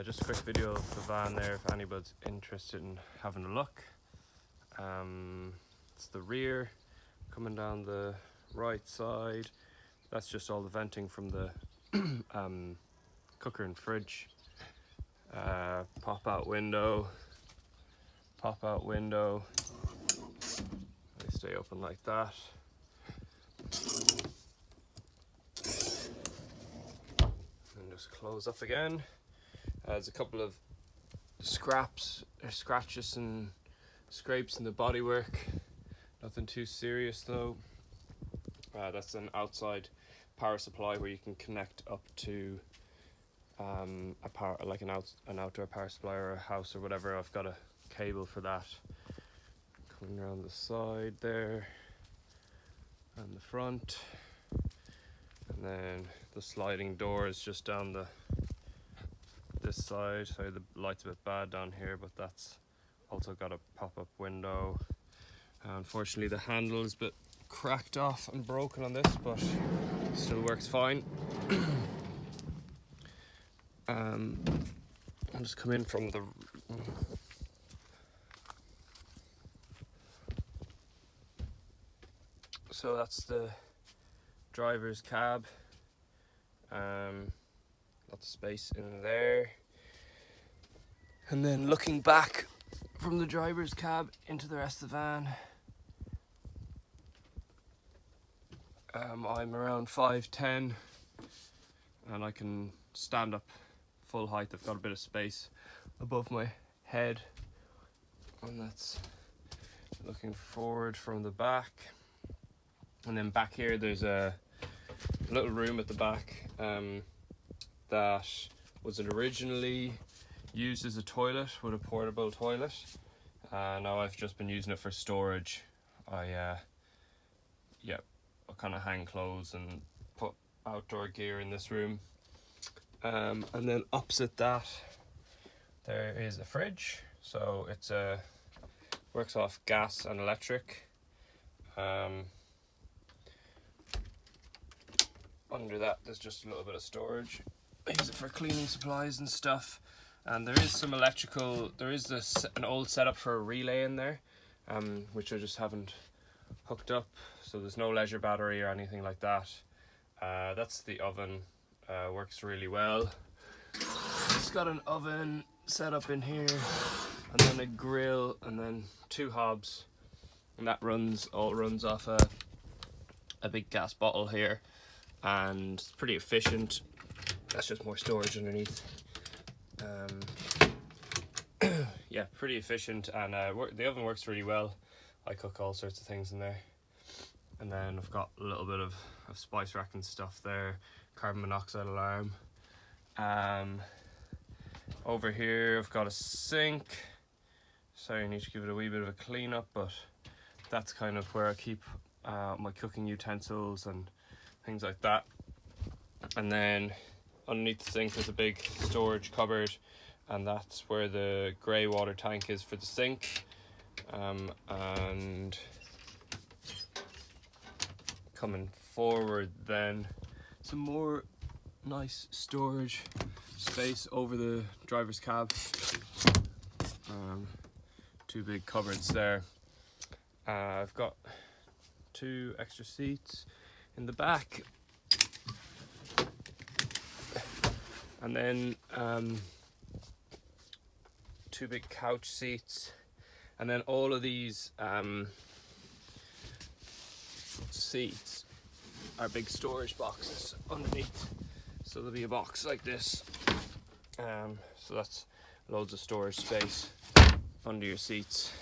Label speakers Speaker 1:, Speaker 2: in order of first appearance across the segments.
Speaker 1: Just a quick video of the van there if anybody's interested in having a look. It's the rear coming down the right side. That's just all the venting from the cooker and fridge. Pop out window. They stay open like that. And just close up again. There's a couple of scratches and scrapes in the bodywork. Nothing too serious though. That's an outside power supply where you can connect up to an outdoor power supply or a house or whatever. I've got a cable for that. Coming around the side there and the front, and then the sliding door is just down this side. Sorry, the light's a bit bad down here, but that's also got a pop-up window. Unfortunately, the handle is a bit cracked off and broken on this, but still works fine. I'll just come in from the so that's the driver's cab. Lots of space in there. And then looking back from the driver's cab into the rest of the van, I'm around 5'10", and I can stand up full height. I've got a bit of space above my head, and that's looking forward from the back. And then back here there's a little room at the back that was originally used as a toilet, with a portable toilet. Now I've just been using it for storage. I kind of hang clothes and put outdoor gear in this room. And then opposite that there is a fridge. So it's works off gas and electric. Under that there's just a little bit of storage. I use it for cleaning supplies and stuff. And there is some electrical, there is an old setup for a relay in there, which I just haven't hooked up. So there's no leisure battery or anything like that. That's the oven, works really well. It's got an oven set up in here, and then a grill, and then two hobs. And that all runs off a big gas bottle here. And it's pretty efficient. That's just more storage underneath. Yeah, pretty efficient, and the oven works really well. I cook all sorts of things in there. And then I've got a little bit of spice rack and stuff there, carbon monoxide alarm. Over here I've got a sink. Sorry, I need to give it a wee bit of a clean up, but that's kind of where I keep my cooking utensils and things like that. And then underneath the sink there's a big storage cupboard, and that's where the grey water tank is for the sink. And coming forward then, some more nice storage space over the driver's cab. Two big cupboards there. I've got 2 extra seats in the back, and then 2 big couch seats, and then all of these seats are big storage boxes underneath. So there'll be a box like this, so that's loads of storage space under your seats.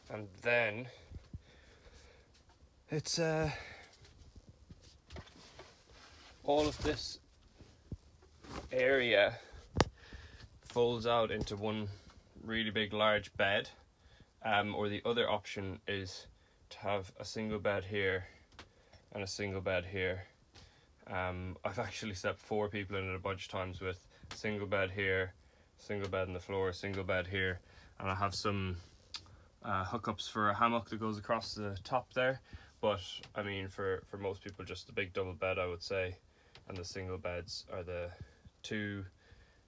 Speaker 1: And then it's all of this area folds out into one really big large bed, or the other option is to have a single bed here and a single bed here. I've actually slept 4 people in it a bunch of times, with single bed here, single bed on the floor, single bed here, and I have some hookups for a hammock that goes across the top there, but I mean for most people just the big double bed, I would say, and the single beds are the two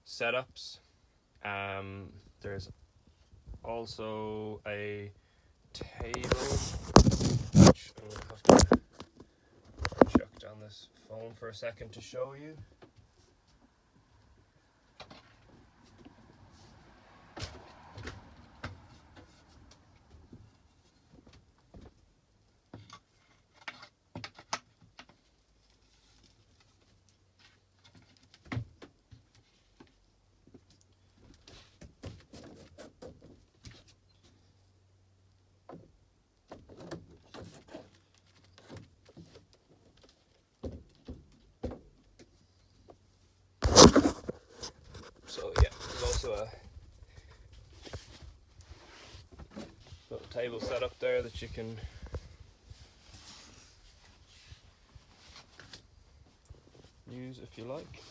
Speaker 1: setups. There's also a table, which I'm going to have to chuck down this phone for a second to show you. So yeah, there's also a little table set up there that you can use if you like.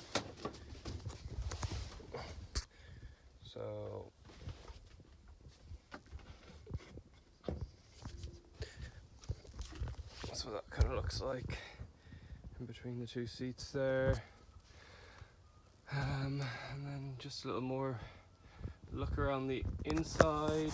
Speaker 1: So that's what that kind of looks like in between the two seats there. And then just a little more look around the inside.